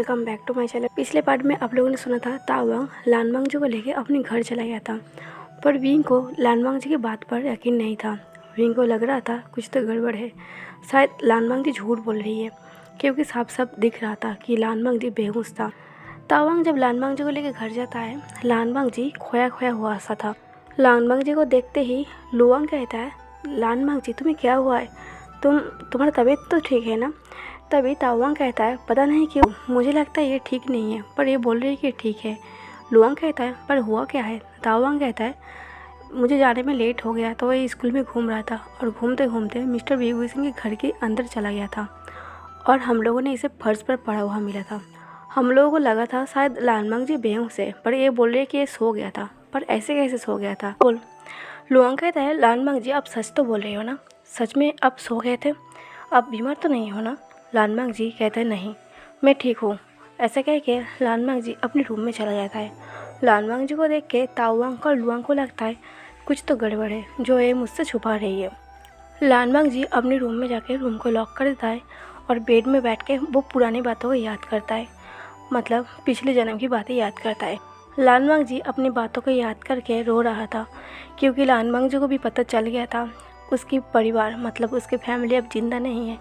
Welcome back to my channel. पिछले part में आप लोगों ने सुना था तावांग लानवांगजू को लेकर अपने घर चला गया था, पर विंग को लानवांगजी की बात पर यकीन नहीं था। विंग को लग रहा था कुछ तो गड़बड़ है, शायद लानवांगजी झूठ बोल रही है, क्योंकि साफ साफ दिख रहा था कि लानवांगजी बेहोश था। तावांग जब लानवांगजी को लेकर घर जाता है, लानवांगजी खोया खोया हुआ सा था। लानवांगजी को देखते ही लुआंग कहता है, लानवांगजी तुम्हें क्या हुआ है, तुम्हारा तबीयत तो ठीक है ना। तभी तावांग कहता है, पता नहीं क्यों मुझे लगता है ये ठीक नहीं है, पर ये बोल रही है कि ठीक है। लुआंग कहता है, पर हुआ क्या है। तावांग कहता है, मुझे जाने में लेट हो गया तो वही स्कूल में घूम रहा था और घूमते घूमते मिस्टर वीवूसिंग के घर के अंदर चला गया था और हम लोगों ने इसे फर्श पर पड़ा हुआ मिला था। हम लोगों को लगा था शायद लानवांगजी बेहोश है, पर ये बोल रही है कि ये सो गया था। पर ऐसे कैसे सो गया था बोल। लुआंग कहता है, लानवांगजी आप सच तो बोल रहे हो ना, सच में आप सो गए थे, आप बीमार तो नहीं हो ना। लानवांगजी कहता है, नहीं मैं ठीक हूँ। ऐसा कह के लानवांगजी अपने रूम में चला जाता है। लानवांगजी को देख के तावांग और लुआंग को लगता है कुछ तो गड़बड़ है जो ये मुझसे छुपा रही है। लानवांगजी अपने रूम में जाके रूम को लॉक कर देता है और बेड में बैठ के वो पुरानी बातों को याद करता है, मतलब पिछले जन्म की बातें याद करता है। लानवांगजी अपनी बातों को याद करके रो रहा था, क्योंकि लानवांगजी को भी पता चल गया था उसकी परिवार मतलब उसकी फैमिली अब जिंदा नहीं है,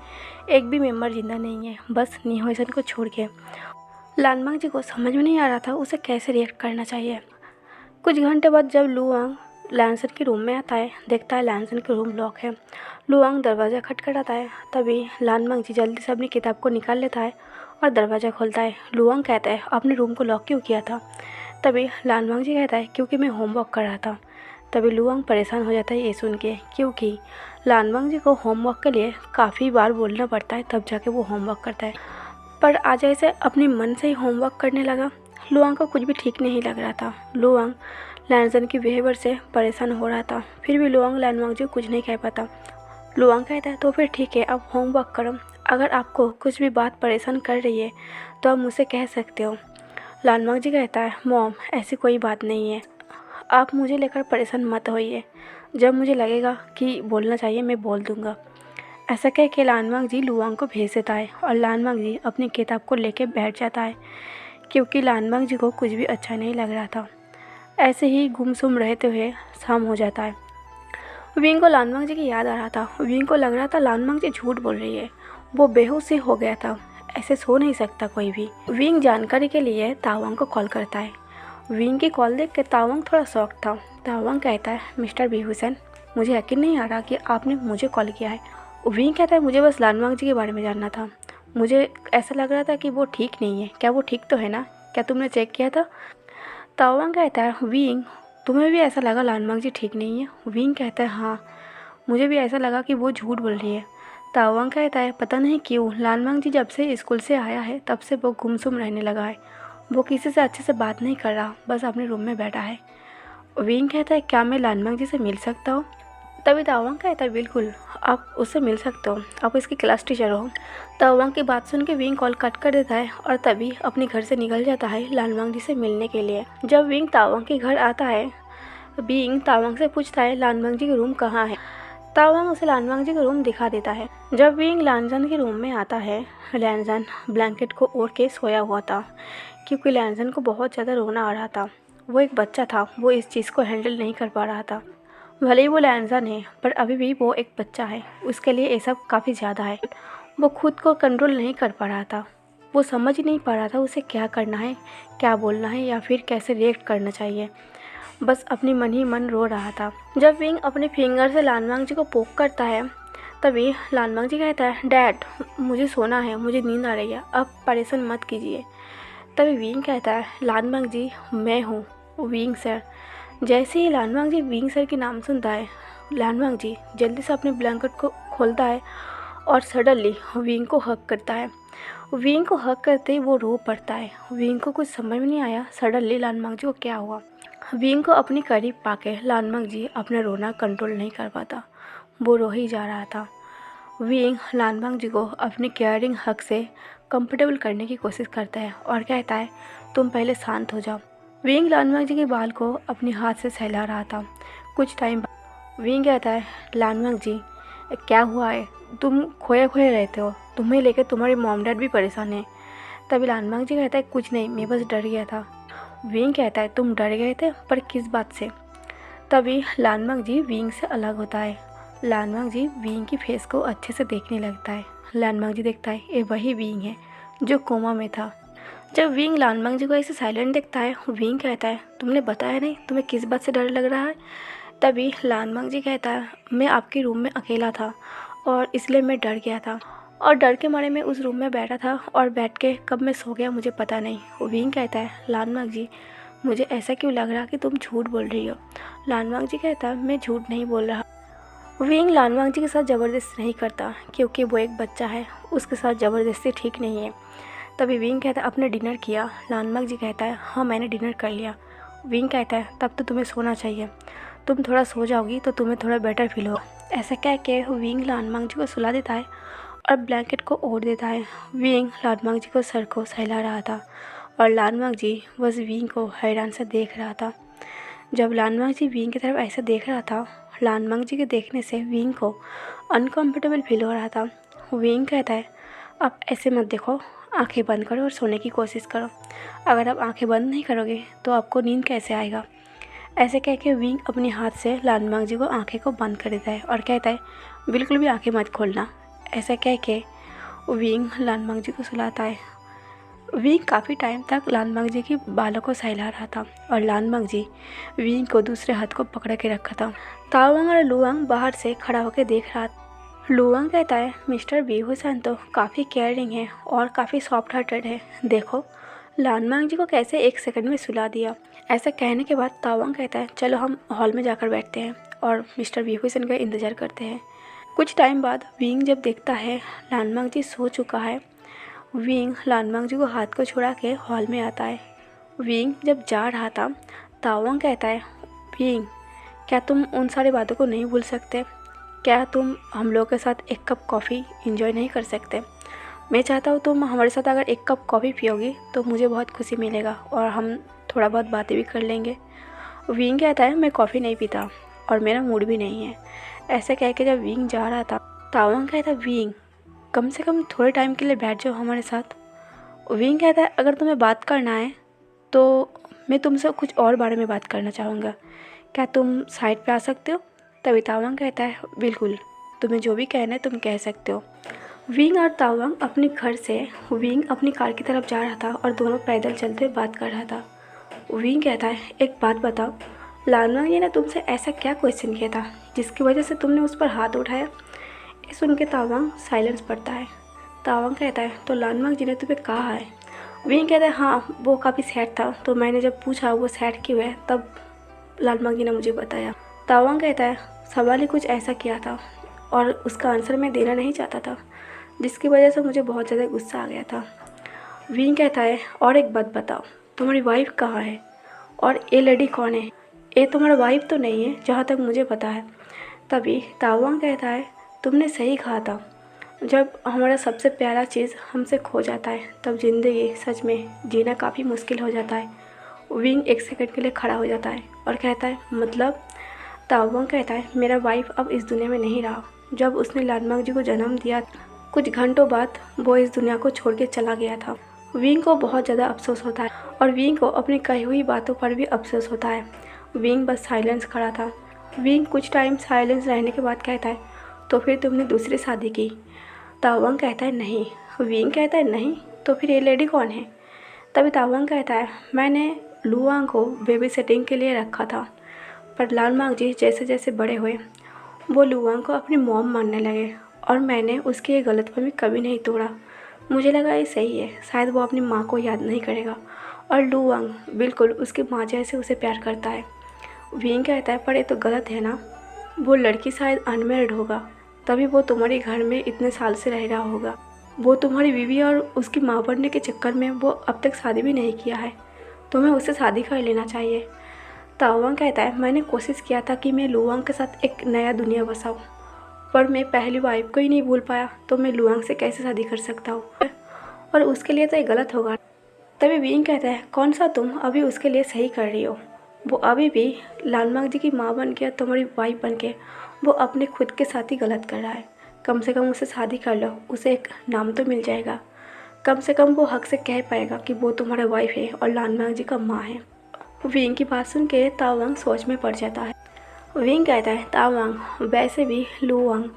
एक भी मेंबर जिंदा नहीं है, बस निहोसन को छोड़ के। लानवांगजी को समझ में नहीं आ रहा था उसे कैसे रिएक्ट करना चाहिए। कुछ घंटे बाद जब लुआंग लैंसन के रूम में आता है, देखता है लैंसन का रूम लॉक है। लुआंग दरवाज़ा खटखटाता है, तभी लानवांगजी जल्दी से अपनी किताब को निकाल लेता है और दरवाज़ा खोलता है। लुआंग कहता है, आपने रूम को लॉक क्यों किया था। तभी लानवांगजी कहता है, क्योंकि मैं होमवर्क कर रहा था। तभी लुआंग परेशान हो जाता है ये सुन के, क्योंकि लानवांगजी को होमवर्क के लिए काफ़ी बार बोलना पड़ता है तब जाके वो होमवर्क करता है। पर आज ऐसे अपने मन से ही होमवर्क करने लगा। लुआंग को कुछ भी ठीक नहीं लग रहा था। लुआंग लैंसन की बिहेवियर से परेशान हो रहा था, फिर भी लुआंग लानवांगजी को कुछ नहीं कह पाता। लुआंग कहता है, तो फिर ठीक है आप होमवर्क करो, अगर आपको कुछ भी बात परेशान कर रही है तो आप मुझसे कह सकते हो। लानवांगजी कहता है, मॉम ऐसी कोई बात नहीं है, आप मुझे लेकर परेशान मत होइए, जब मुझे लगेगा कि बोलना चाहिए मैं बोल दूंगा। ऐसा कह के लानवांगजी लुआंग को भेज देता है और लानवांगजी अपनी किताब को लेकर बैठ जाता है, क्योंकि लानवांगजी को कुछ भी अच्छा नहीं लग रहा था। ऐसे ही गुमसुम रहते हुए शाम हो जाता है। विंग को लानवांगजी की याद आ रहा था। विंग को लग रहा था लानवांगजी झूठ बोल रही है, वो बेहोश ही हो गया था, ऐसे सो नहीं सकता कोई भी। विंग जानकारी के लिए तावांग को कॉल करता है। विंग की कॉल देख के तावांग थोड़ा शॉक था। तावांग कहता है, मिस्टर वीवूसन मुझे यकीन नहीं आ रहा कि आपने मुझे कॉल किया है। विंग कहता है, मुझे बस लानवांगजी के बारे में जानना था, मुझे ऐसा लग रहा था कि वो ठीक नहीं है, क्या वो ठीक तो है ना, क्या तुमने चेक किया था। तावांग कहता है, विंग तुम्हें भी ऐसा लगा लानवांगजी ठीक नहीं है। विंग कहता है, हाँ मुझे भी ऐसा लगा कि वो झूठ बोल रही है। तावांग कहता है, पता नहीं क्यों लानवांगजी जब से स्कूल से आया है तब से वो गुमसुम रहने लगा है, वो किसी से अच्छे से बात नहीं कर रहा, बस अपने रूम में बैठा है। विंग कहता है, क्या मैं लानवांगजी से मिल सकता हूँ। तभी तावांग कहता है, बिल्कुल आप उससे मिल सकते हो, आप इसकी क्लास टीचर हो। तावांग की बात सुन के विंग कॉल कट कर देता है और तभी अपने घर से निकल जाता है लानवांगजी से मिलने के लिए। जब विंग तावांग के घर आता है, विंग तावांग से पूछता है लानवांगजी का रूम कहाँ है। तावांग उसे लानवांगजी का रूम दिखा देता है। जब विंग लैंसन के रूम में आता है, लैंसन ब्लैंकेट को ओढ़ के सोया हुआ था, क्योंकि लैंसन को बहुत ज़्यादा रोना आ रहा था। वो एक बच्चा था, वो इस चीज़ को हैंडल नहीं कर पा रहा था। भले ही वो लैंसन है, पर अभी भी वो एक बच्चा है, उसके लिए ये सब काफ़ी ज़्यादा है। वो खुद को कंट्रोल नहीं कर पा रहा था, वो समझ ही नहीं पा रहा था उसे क्या करना है, क्या बोलना है या फिर कैसे रिएक्ट करना चाहिए, बस अपनी मन ही मन रो रहा था। जब विंग अपने फिंगर से लानवांगजी को पोक करता है, तभी लानवांगजी कहता है, डैड मुझे सोना है, मुझे नींद आ रही है, अब परेशान मत कीजिए। तभी विंग कहता है, लानवांगजी मैं हूँ विंग सर। जैसे ही लानवांगजी विंग सर के नाम सुनता है, लानवांगजी जल्दी से अपने ब्लैंकेट को खोलता है और सडनली विंग को हग करता है। विंग को हग करते ही वो रो पड़ता है। विंग को कुछ समझ में नहीं आया सडनली लानवांगजी को क्या हुआ। विंग को अपने करीब पाके लानवांगजी अपना रोना कंट्रोल नहीं कर पाता, वो रो ही जा रहा था। विंग लानवांगजी को अपनी केयरिंग हग से कंफर्टेबल करने की कोशिश करता है और कहता है, तुम पहले शांत हो जाओ। विंग लानवांगजी के बाल को अपने हाथ से सहला रहा था। कुछ टाइम बाद विंग कहता है, लानवांगजी क्या हुआ है, तुम खोए खोए रहते हो, तुम्हें लेकर तुम्हारे मॉम डैड भी परेशान हैं। तभी लानमांग जी कहता है कुछ नहीं, मैं बस डर गया था। विंग कहता है तुम डर गए थे, पर किस बात से? तभी लानमांग जी विंग से अलग होता है। लानमांग जी विंग की फेस को अच्छे से देखने लगता है। लानमांग जी देखता है ये वही विंग है जो कोमा में था। जब विंग लानमांग जी को ऐसे साइलेंट देखता है, विंग कहता है तुमने बताया नहीं तुम्हें किस बात से डर लग रहा है? तभी लानमांग जी कहता है मैं आपके रूम में अकेला था और इसलिए मैं डर गया था, और डर के मारे मैं उस रूम में बैठा था और बैठ के कब मैं सो गया मुझे पता नहीं। विंग कहता है लानमांग जी मुझे ऐसा क्यों लग रहा कि तुम झूठ बोल रही हो? लानमांग जी कहता है मैं झूठ नहीं बोल रहा। विंग लानमांग जी के साथ ज़बरदस्ती नहीं करता क्योंकि वो एक बच्चा है, उसके साथ ज़बरदस्ती ठीक नहीं है। तभी विंग कहता है आपने डिनर किया? लानमांग जी कहता है हाँ मैंने डिनर कर लिया। विंग कहता है तब तो तुम्हें सोना चाहिए, तुम थोड़ा सो जाओगी तो तुम्हें थोड़ा बेटर फील हो। ऐसा कह के विंग लानमांग जी को सुला देता है और ब्लैंकेट को ओढ़ देता है। विंग लानमांग जी को सर को सहला रहा था और लानमांग जी बस विंग को हैरान से देख रहा था। जब लानमांग जी विंग की तरफ ऐसा देख रहा था, लानमांग जी के देखने से विंग को अनकंफर्टेबल फील हो रहा था। विंग कहता है आप ऐसे मत देखो, आंखें बंद करो और सोने की कोशिश करो। अगर आप आंखें बंद नहीं करोगे तो आपको नींद कैसे आएगा? ऐसे कह के विंग अपने हाथ से लानमांग जी को आंखें को बंद कर देता है और कहता है बिल्कुल भी आंखें मत खोलना। ऐसा कह के विंग लानमांग जी को सुलाता है। विंग काफ़ी टाइम तक लानमांग जी की बालों को सहला रहा था और लानमांग जी विंग को दूसरे हाथ को पकड़ के रखा था। ताओवांग और लुआंग बाहर से खड़ा होकर देख रहा था। लुआंग कहता है मिस्टर बीहुसन तो काफ़ी केयरिंग है और काफ़ी सॉफ्ट हार्टेड है, देखो लानमांग जी को कैसे 1 सेकंड में सुला दिया। ऐसा कहने के बाद ताओवांग कहता है चलो हम हॉल में जाकर बैठते हैं और मिस्टर बीहुसन का इंतज़ार करते हैं। कुछ टाइम बाद विंग जब देखता है लानमांग जी सो चुका है, विंग लानमांग जी को हाथ को छुड़ा के हॉल में आता है। विंग जब जा रहा था, ताओवांग कहता है विंग क्या तुम उन सारी बातों को नहीं भूल सकते? क्या तुम हम लोग के साथ 1 कप कॉफ़ी इंजॉय नहीं कर सकते? मैं चाहता हूँ तुम हमारे साथ अगर 1 कप कॉफ़ी पियोगी तो मुझे बहुत खुशी मिलेगा और हम थोड़ा बहुत बातें भी कर लेंगे। विंग कहता है मैं कॉफ़ी नहीं पीता और मेरा मूड भी नहीं है। ऐसे कह के जब विंग जा रहा था, ताओवांग कहता विंग कम से कम थोड़े टाइम के लिए बैठ जाओ हमारे साथ। विंग कहता है अगर तुम्हें बात करना है तो मैं तुमसे कुछ और बारे में बात करना चाहूँगा, क्या तुम साइड पे आ सकते हो? तभी ताओवांग कहता है बिल्कुल, तुम्हें जो भी कहना है तुम कह सकते हो। विंग और ताओवांग अपने घर से विंग अपनी कार की तरफ जा रहा था और दोनों पैदल चलते बात कर रहा था। विंग कहता है एक बात बताओ, लानमांग जी ने तुमसे ऐसा क्या क्वेश्चन किया था जिसकी वजह से तुमने उस पर हाथ उठाया? ये सुन के ताओवांग साइलेंस पड़ता है। ताओवांग कहता है तो लानमांग जी ने तुम्हें कहा है? विंग कहता है हाँ वो काफ़ी सैड था, तो मैंने जब पूछा वो सैड क्यों है तब लानमांग जी ने मुझे बताया। ताओवांग कहता है सवाल ही कुछ ऐसा किया था और उसका आंसर मैं देना नहीं चाहता था, जिसकी वजह से मुझे बहुत ज़्यादा गुस्सा आ गया था। विंग कहता है और एक बात बताओ, तुम्हारी वाइफ कहाँ है और ये लेडी कौन है? ये तुम्हारा वाइफ तो नहीं है जहाँ तक मुझे पता है। तभी ताओवांग कहता है तुमने सही कहा था, जब हमारा सबसे प्यारा चीज़ हमसे खो जाता है तब ज़िंदगी सच में जीना काफ़ी मुश्किल हो जाता है। विंग 1 सेकंड के लिए खड़ा हो जाता है और कहता है मतलब? ताओवांग कहता है मेरा वाइफ अब इस दुनिया में नहीं रहा। जब उसने लानमांग जी को जन्म दिया कुछ घंटों बाद वो इस दुनिया को छोड़ के चला गया था। विंग को बहुत ज़्यादा अफसोस होता है और विंग को अपनी कही हुई बातों पर भी अफसोस होता है। विंग बस साइलेंस खड़ा था। विंग कुछ टाइम साइलेंस रहने के बाद कहता है तो फिर तुमने दूसरी शादी की? ताओवांग कहता है नहीं। विंग कहता है नहीं, तो फिर ये लेडी कौन है? तभी ताओवांग कहता है मैंने लुआंग को बेबी सिटिंग के लिए रखा था, पर लानमांग जी जैसे जैसे बड़े हुए वो लुआंग को अपनी मॉम मानने लगे और मैंने उसकी ये गलतफहमी कभी नहीं तोड़ा। मुझे लगा ये सही है, शायद वो अपनी माँ को याद नहीं करेगा और लुआंग बिल्कुल उसकी माँ जैसे उसे प्यार करता है। विंग कहता है पर ये तो गलत है ना, वो लड़की शायद अनमेरिड होगा, तभी वो तुम्हारे घर में इतने साल से रह रहा होगा। वो तुम्हारी बीवी और उसकी माँ बनने के चक्कर में वो अब तक शादी भी नहीं किया है, तुम्हें उससे शादी कर लेना चाहिए। ताओवांग कहता है मैंने कोशिश किया था कि मैं लुआंग के साथ एक नया दुनिया बसाऊँ, पर मैं पहली वाइफ को ही नहीं भूल पाया, तो मैं लुआंग से कैसे शादी कर सकता हूँ, और उसके लिए तो ये गलत होगा। तभी विंग कहता है कौन सा तुम अभी उसके लिए सही कर रही हो? वो अभी भी लानमांग जी की माँ बन के तुम्हारी वाइफ बन के वो अपने खुद के साथ ही गलत कर रहा है। कम से कम उससे शादी कर लो, उसे एक नाम तो मिल जाएगा। कम से कम वो हक से कह पाएगा कि वो तुम्हारा वाइफ है और लानमांग जी का माँ है। विंग की बात सुन के तावांग सोच में पड़ जाता है। विंग कहता है, तावांग वैसे भी लुआंग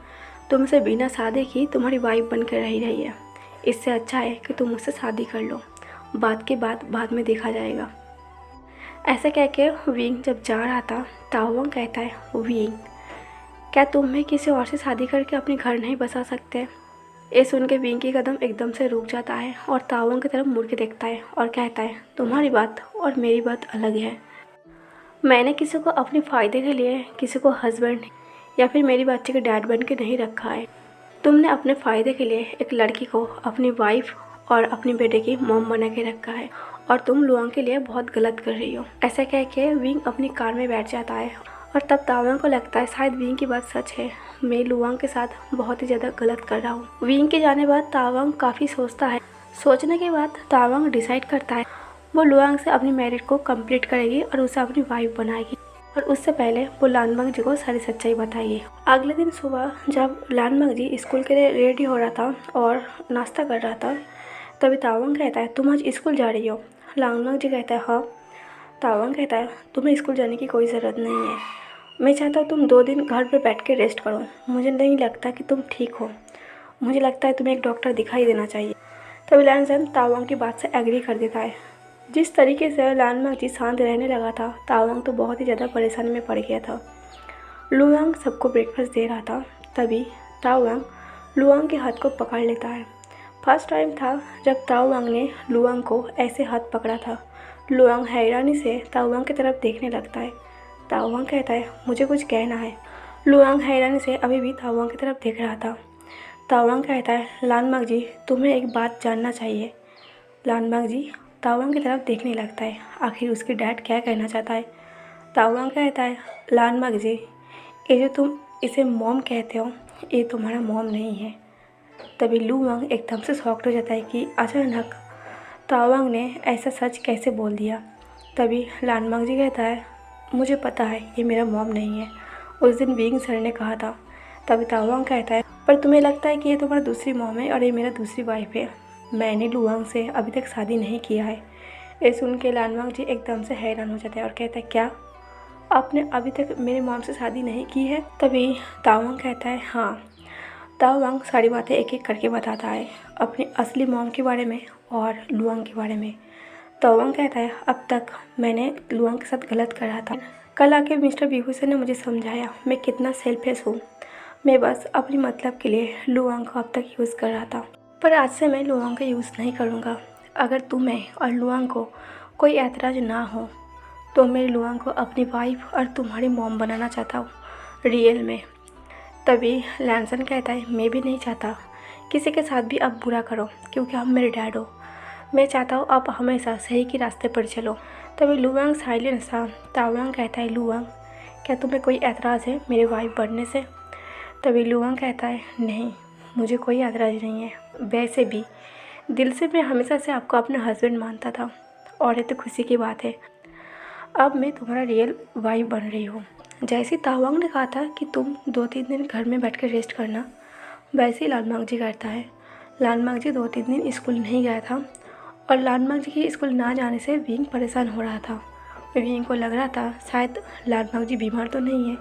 तुमसे बिना शादी की तुम्हारी वाइफ बनकर रही है। इससे अच्छा है कि तुम मुझसे शादी कर लो, बात के बाद में देखा जाएगा। ऐसा कह के विंग जब जा रहा था, तावांग कहता है, विंग क्या तुम भी किसी और से शादी करके अपने घर नहीं बसा सकते? ये सुन के विंग की कदम एकदम से रुक जाता है और तावांग की तरफ मुड़ के देखता है और कहता है, तुम्हारी बात और मेरी बात अलग है। मैंने किसी को अपने फ़ायदे के लिए किसी को हस्बैंड या फिर मेरी बच्चे के डैड बन के नहीं रखा है। तुमने अपने फ़ायदे के लिए एक लड़की को अपनी वाइफ और अपने बेटे की मॉम बना के रखा है और तुम लुआंग के लिए बहुत गलत कर रही हो। ऐसा कह के विंग अपनी कार में बैठ जाता है और तब तावांग को लगता है शायद विंग की बात सच है, मैं लुआंग के साथ बहुत ही ज़्यादा गलत कर रहा हूँ। विंग के जाने बाद तावांग काफ़ी सोचता है। सोचने के बाद तावांग डिसाइड करता है वो लुआंग से अपनी मैरिज को कंप्लीट करेगी और उसे अपनी वाइफ बनाएगी, और उससे पहले वो लानमांग जी को सारी सच्चाई बताएगी। अगले दिन सुबह जब लानमांग जी स्कूल के लिए रेडी हो रहा था और नाश्ता कर रहा था, तभी तावांग कहता है, तुम आज स्कूल जा रही हो? लानमांग जी कहता है, हाँ। तावांग कहता है, तुम्हें स्कूल जाने की कोई ज़रूरत नहीं है। मैं चाहता हूँ तुम 2 दिन घर पर बैठ के रेस्ट करो। मुझे नहीं लगता कि तुम ठीक हो। मुझे लगता है तुम्हें एक डॉक्टर दिखाई देना चाहिए। तभी लानसन तावांग की बात से एग्री कर देता है। जिस तरीके से लानमांग जी शांत रहने लगा था, तावांग तो बहुत ही ज़्यादा परेशानी में पड़ गया था। लुआंग सबको ब्रेकफास्ट दे रहा था, तभी तावांग लुआंग के हाथ को पकड़ लेता है। फर्स्ट टाइम था जब तावांग ने लुआंग को ऐसे हाथ पकड़ा था। लुआंग हैरानी से तावांग की तरफ देखने लगता है। तावांग कहता है, मुझे कुछ कहना है। लुआंग हैरानी से अभी भी तावांग की तरफ देख रहा था। तावांग कहता है, लानमांग जी तुम्हें एक बात जानना चाहिए। लानमांग जी तावांग की तरफ देखने लगता है, आखिर उसके डैड क्या कहना चाहता है। तावांग कहता है, लानमांग जी ये जो तुम इसे मॉम कहते हो, ये तुम्हारा मॉम नहीं है। तभी लुआंग एकदम से शॉक्ड हो जाता है कि अचानक तावांग ने ऐसा सच कैसे बोल दिया। तभी लानमांग जी कहता है, मुझे पता है ये मेरा मॉम नहीं है, उस दिन विंग सर ने कहा था। तभी तावांग कहता है, पर तुम्हें लगता है कि ये तुम्हारा दूसरी मॉम है और ये मेरा दूसरी वाइफ है। मैंने लुआंग से अभी तक शादी नहीं किया है। ये सुन के लानमांग जी एकदम से हैरान हो जाते हैं और कहता है, क्या आपने अभी तक मेरे मॉम से शादी नहीं की है? तभी तावांग कहता है, हाँ। तावांग सारी बातें एक एक करके बताता है, अपनी असली मॉम के बारे में और लुआंग के बारे में। तावांग कहता है, अब तक मैंने लुआंग के साथ गलत करा था। कल आके मिस्टर बिहुसे ने मुझे समझाया मैं कितना सेल्फिश हूँ। मैं बस अपनी मतलब के लिए लुआंग को अब तक यूज़ कर रहा था, पर आज से मैं लुआंग का यूज़ नहीं करूँगा। अगर तुम्हें और लुआंग को कोई ऐतराज़ ना हो तो मैं लुआंग को अपनी वाइफ और तुम्हारी मॉम बनाना चाहता हूँ, रियल में। तभी लैनसन कहता है, मैं भी नहीं चाहता किसी के साथ भी आप बुरा करो, क्योंकि आप मेरे डैड हो। मैं चाहता हूँ आप हमेशा सही के रास्ते पर चलो। तभी लुआंग साइलेंट था। तावांग कहता है, लुआंग क्या तुम्हें कोई ऐतराज़ है मेरे वाइफ बनने से? तभी लुआंग कहता है, नहीं मुझे कोई ऐतराज़ नहीं है। वैसे भी दिल से मैं हमेशा से आपको अपना हस्बैंड मानता था और ये तो खुशी की बात है, अब मैं तुम्हारा रियल वाइफ बन रही हूँ। जैसे तावांग ने कहा था कि तुम 2-3 दिन घर में बैठ कर रेस्ट करना, वैसे ही लानमांग जी करता है। लानमांग जी 2-3 दिन स्कूल नहीं गया था और लानमांग जी के स्कूल ना जाने से विंग परेशान हो रहा था। विंग को लग रहा था शायद लानमांग जी बीमार तो नहीं है,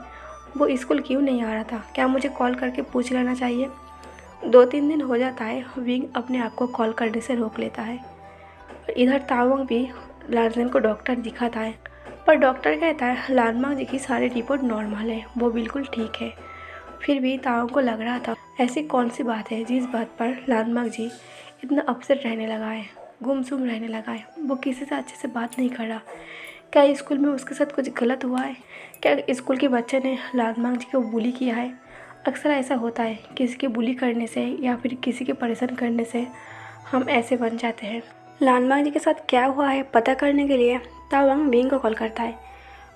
वो स्कूल क्यों नहीं आ रहा था, क्या मुझे कॉल करके पूछ लेना चाहिए। 2-3 दिन हो जाता है, विंग अपने आप को कॉल करने से रोक लेता है। इधर तावांग भी लानसन को डॉक्टर दिखाता है, पर डॉक्टर कहता है लानमांग जी की सारी रिपोर्ट नॉर्मल है, वो बिल्कुल ठीक है। फिर भी तावांग को लग रहा था ऐसी कौन सी बात है जिस बात पर लानमांग जी इतना अपसेट रहने लगा है, गुमसुम रहने लगा है। वो किसी से अच्छे से बात नहीं कर रहा। क्या स्कूल में उसके साथ कुछ गलत हुआ है? क्या स्कूल के बच्चे ने लानमांग जी को बुली किया है? अक्सर ऐसा होता है, किसी के बुली करने से या फिर किसी के परेशान करने से हम ऐसे बन जाते हैं। लानमांग जी के साथ क्या हुआ है पता करने के लिए तावांग विंग को कॉल करता है।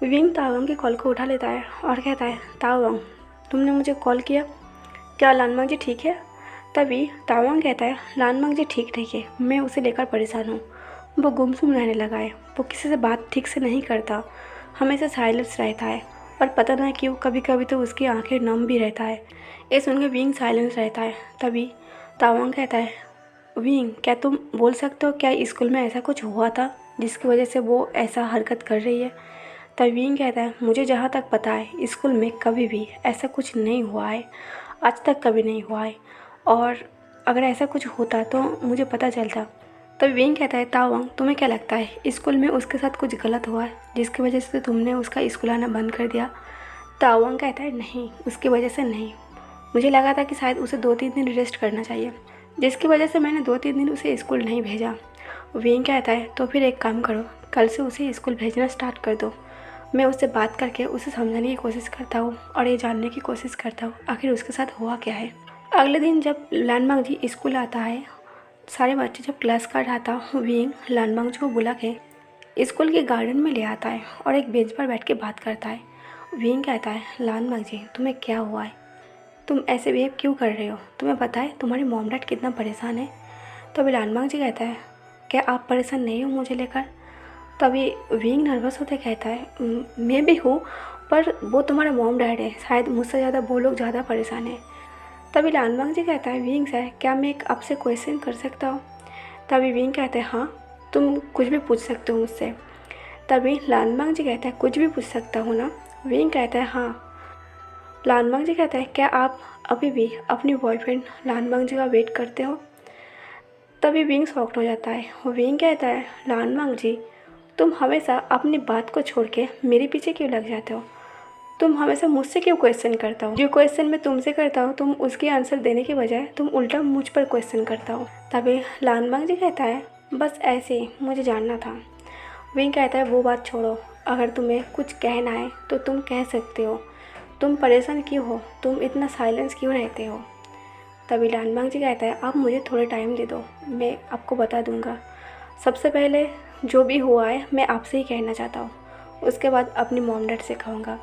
विंग तावांग की कॉल को उठा लेता है और कहता है, तावांग तुमने मुझे कॉल किया, क्या लानमांग जी ठीक है? तभी तावांग कहता है, लानमांग जी ठीक नहीं है, मैं उसे लेकर परेशान हूँ। वो गुमसुम रहने लगा है, वो किसी से बात ठीक से नहीं करता, हमेशा साइलेंस रहता है और पता नहीं क्यों कभी कभी तो उसकी आंखें नम भी रहता है। ये सुनकर विंग साइलेंस रहता है। तभी तावांग कहता है, विंग, क्या तुम बोल सकते हो क्या स्कूल में ऐसा कुछ हुआ था जिसकी वजह से वो ऐसा हरकत कर रही है? तब विंग कहता है, मुझे जहाँ तक पता है स्कूल में कभी भी ऐसा कुछ नहीं हुआ है, आज तक कभी नहीं हुआ है, और अगर ऐसा कुछ होता तो मुझे पता चलता। तब विंग कहता है, ताओवांग तुम्हें क्या लगता है स्कूल में उसके साथ कुछ गलत हुआ है जिसकी वजह से तुमने उसका स्कूल आना बंद कर दिया? ताओवांग कहता है, नहीं, उसकी वजह से नहीं, मुझे लगा था कि शायद उसे 2-3 दिन रेस्ट करना चाहिए, जिसकी वजह से मैंने 2-3 दिन उसे स्कूल नहीं भेजा। विंग कहता है, तो फिर एक काम करो, कल से उसे स्कूल भेजना स्टार्ट कर दो। मैं उससे बात करके उसे समझाने की कोशिश करता हूँ और ये जानने की कोशिश करता हूँ आखिर उसके साथ हुआ क्या है। अगले दिन जब लानमांग जी स्कूल आता है, सारे बच्चे जब क्लास कर रहा था, विंग लानमांग जी को बुला के स्कूल के गार्डन में ले आता है और एक बेंच पर बैठ के बात करता है। विंग कहता है, लानमांग जी तुम्हें क्या हुआ है, तुम ऐसे बिहेव क्यों कर रहे हो, तुम्हें पता है तुम्हारे मॉम डैड कितना परेशान है? तभी लानमांग जी कहता है, क्या आप परेशान नहीं हो मुझे लेकर? तभी विंग नर्वस होते कहता है, मैं भी हूँ, पर वो तुम्हारा मॉम डैड है, शायद मुझसे ज़्यादा वो लोग ज़्यादा परेशान है। तभी लानमांग जी कहता है, विंग से क्या मैं एक आपसे क्वेश्चन कर सकता हूँ? तभी विंग कहते हैं, हाँ तुम कुछ भी पूछ सकते हो मुझसे। तभी लानमांग जी कहते हैं, कुछ भी पूछ सकता हूँ ना? विंग कहता है, हाँ। लानमांग जी कहता है, क्या आप अभी भी अपनी बॉयफ्रेंड लानमांग जी का वेट करते हो? तभी विंग शॉक्ड हो जाता है। विंग कहता है, लानमांग जी तुम हमेशा अपनी बात को छोड़ के मेरे पीछे क्यों लग जाते हो? तुम हमेशा मुझसे क्यों क्वेश्चन करता हो? जो क्वेश्चन मैं तुमसे करता हूँ तुम उसके आंसर देने के बजाय तुम उल्टा मुझ पर क्वेश्चन करता हो। तभी लानमांग जी कहता है, बस ऐसे ही मुझे जानना था। विंग कहता है, वो बात छोड़ो, अगर तुम्हें कुछ कहना है तो तुम कह सकते हो, तुम परेशान क्यों हो, तुम इतना साइलेंस क्यों रहते हो? तभी लानमांग जी कहता है, आप मुझे थोड़ा टाइम दे दो, मैं आपको बता दूंगा। सबसे पहले जो भी हुआ है मैं आपसे ही कहना चाहता हूँ, उसके बाद अपनी मॉम डैड से कहूँगा।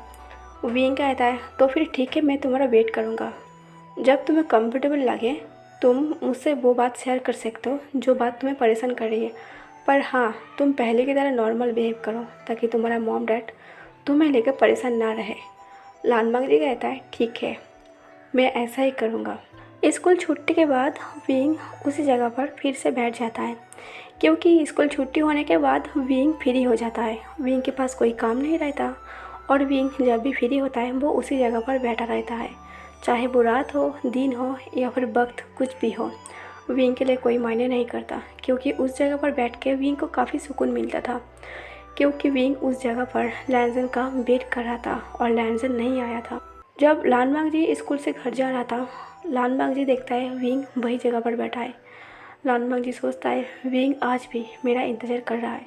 विंग कहता है, तो फिर ठीक है, मैं तुम्हारा वेट करूँगा। जब तुम्हें कंफर्टेबल लगे तुम मुझसे वो बात शेयर कर सकते हो जो बात तुम्हें परेशान कर रही है, पर हाँ तुम पहले की तरह नॉर्मल बिहेव करो ताकि तुम्हारा मॉम डैड तुम्हें लेकर परेशान ना रहे। लानमांग जी कहता है, ठीक है, मैं ऐसा ही करूँगा। स्कूल छुट्टी के बाद विंग उसी जगह पर फिर से बैठ जाता है, क्योंकि स्कूल छुट्टी होने के बाद विंग फ्री हो जाता है, विंग के पास कोई काम नहीं रहता और विंग जब भी फ्री होता है वो उसी जगह पर बैठा रहता है, चाहे वो रात हो, दिन हो या फिर वक्त कुछ भी हो, विंग के लिए कोई मायने नहीं करता, क्योंकि उस जगह पर बैठ के विंग को काफ़ी सुकून मिलता था। क्योंकि विंग उस जगह पर लैनजन का वेट कर रहा था और लैनजन नहीं आया था। जब लानमांग जी स्कूल से घर जा रहा था, लानमांग जी देखता है विंग वही जगह पर बैठा है। लानमांग जी सोचता है, विंग आज भी मेरा इंतज़ार कर रहा है,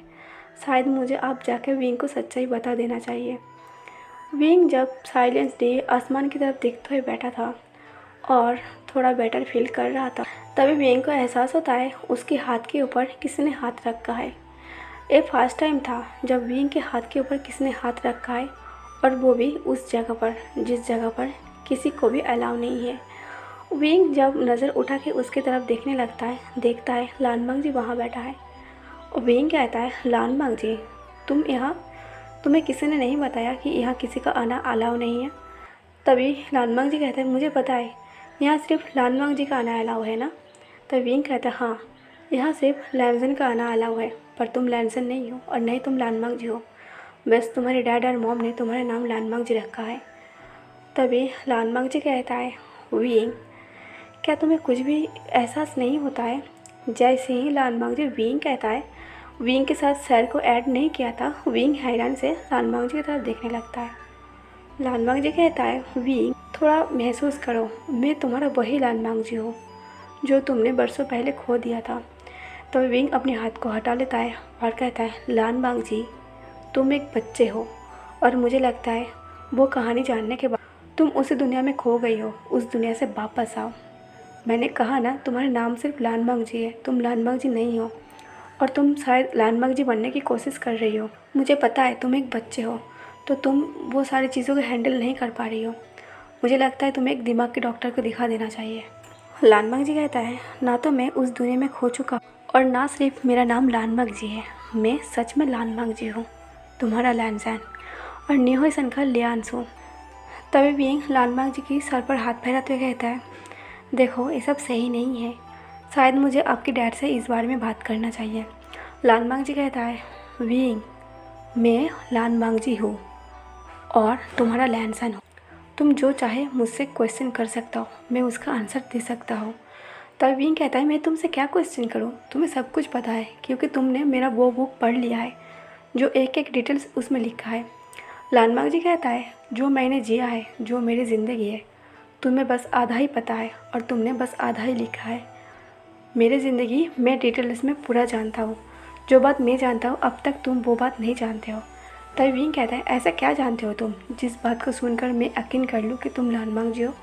शायद मुझे अब जाकर विंग को सच्चाई बता देना चाहिए। विंग जब साइलेंस डे आसमान की तरफ देखते हुए बैठा था और थोड़ा बेटर फील कर रहा था, तभी विंग को एहसास होता है उसके हाथ के ऊपर किसी ने हाथ रखा है। ये फर्स्ट टाइम था जब विंग के हाथ के ऊपर किसी ने हाथ रखा है, और वो भी उस जगह पर जिस जगह पर किसी को भी अलाउ नहीं है। विंग जब नज़र उठा के उसकी तरफ देखने लगता है, देखता है लानमांग जी वहाँ बैठा है। विंग कहता है, लानमांग जी तुम यहाँ, तुम्हें किसी ने नहीं बताया कि यहाँ किसी का आना अलाउ नहीं है? तभी लानमांग जी कहते हैं, मुझे पता है, यहाँ सिर्फ लानमांग जी का आना अलाउ है ना? तब विंग कहता है, हाँ यहाँ सिर्फ लैनजन का आना अलाउ है, पर तुम लैनजन नहीं हो और नहीं तुम लानमांग जी हो, बस तुम्हारे डैड और मॉम ने तुम्हारा नाम लानमांग जी रखा है। तभी लानमांग जी कहता है, विंग क्या तुम्हें कुछ भी एहसास नहीं होता है? जैसे ही लानमांग जी विंग कहता है, विंग के साथ सर को ऐड नहीं किया था, विंग हैरान से लानमांग जी की तरफ देखने लगता है। लानमांग जी कहता है, विंग थोड़ा महसूस करो, मैं तुम्हारा वही लानमांग जी हूँ जो तुमने बरसों पहले खो दिया था। तो विंग अपने हाथ को हटा लेता है और कहता है, लानमांग जी तुम एक बच्चे हो और मुझे लगता है वो कहानी जानने के बाद तुम उस दुनिया में खो गई हो, उस दुनिया से वापस आओ। मैंने कहा ना तुम्हारा नाम सिर्फ लानमांग जी है, तुम लानमांग जी नहीं हो और तुम शायद लानमांग जी बनने की कोशिश कर रही हो। मुझे पता है तुम एक बच्चे हो तो तुम वो सारी चीज़ों को हैंडल नहीं कर पा रही हो, मुझे लगता है तुम्हें एक दिमाग के डॉक्टर को दिखा देना चाहिए। लानमांग जी कहता है, ना तो मैं उस दुनिया में खो चुका और ना सिर्फ मेरा नाम लानमांग जी है, मैं सच में लानमांग जी हूँ, तुम्हारा लैनजैन और न्योहे सन का लियांस हूँ। तभी विंग लानमांग जी की सर पर हाथ फेराते हुए कहता है, देखो ये सब सही नहीं है, शायद मुझे आपके डैड से इस बारे में बात करना चाहिए। लानबांग जी कहता है, विंग, मैं लानबांग जी हूँ और तुम्हारा लैनसन हूँ। तुम जो चाहे मुझसे क्वेश्चन कर सकता हो, मैं उसका आंसर दे सकता हूँ। तब विंग कहता है, मैं तुमसे क्या क्वेश्चन करूँ, तुम्हें सब कुछ पता है क्योंकि तुमने मेरा वो बुक पढ़ लिया है जो एक एक डिटेल्स उसमें लिखा है। लानबांग जी कहता है, जो मैंने जिया है, जो मेरी ज़िंदगी है, तुम्हें बस आधा ही पता है और तुमने बस आधा ही लिखा है। मेरी ज़िंदगी मैं डिटेल्स में पूरा जानता हूँ। जो बात मैं जानता हूँ अब तक तुम वो बात नहीं जानते हो। तब विंग कहता है, ऐसा क्या जानते हो तुम जिस बात को सुनकर मैं यकीन कर लूँ कि तुम लानबांग जी हो।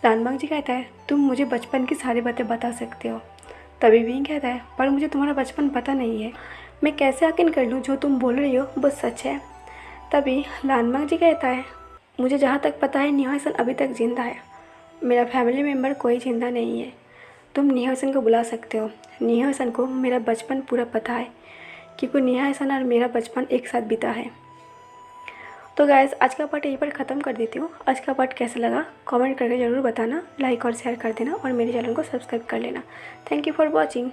लानबांग जी कहता है, तुम मुझे बचपन की सारी बातें बता सकते हो। तभी विंग कहता है, पर मुझे तुम्हारा बचपन पता नहीं है, मैं कैसे यकीन कर लूँ जो तुम बोल रही हो वो सच है। तभी लानबांग जी कहता है, मुझे जहाँ तक पता है निहासन अभी तक ज़िंदा है, मेरा फैमिली मेम्बर कोई ज़िंदा नहीं है। तुम निहासन को बुला सकते हो। निहासन को मेरा बचपन पूरा पता है क्योंकि निहासन और मेरा बचपन एक साथ बीता है। तो गाइस, आज का पार्ट यहीं पर ख़त्म कर देती हूँ। आज का पार्ट कैसा लगा कमेंट करके ज़रूर बताना, लाइक और शेयर कर देना और मेरे चैनल को सब्सक्राइब कर लेना। Thank you for watching.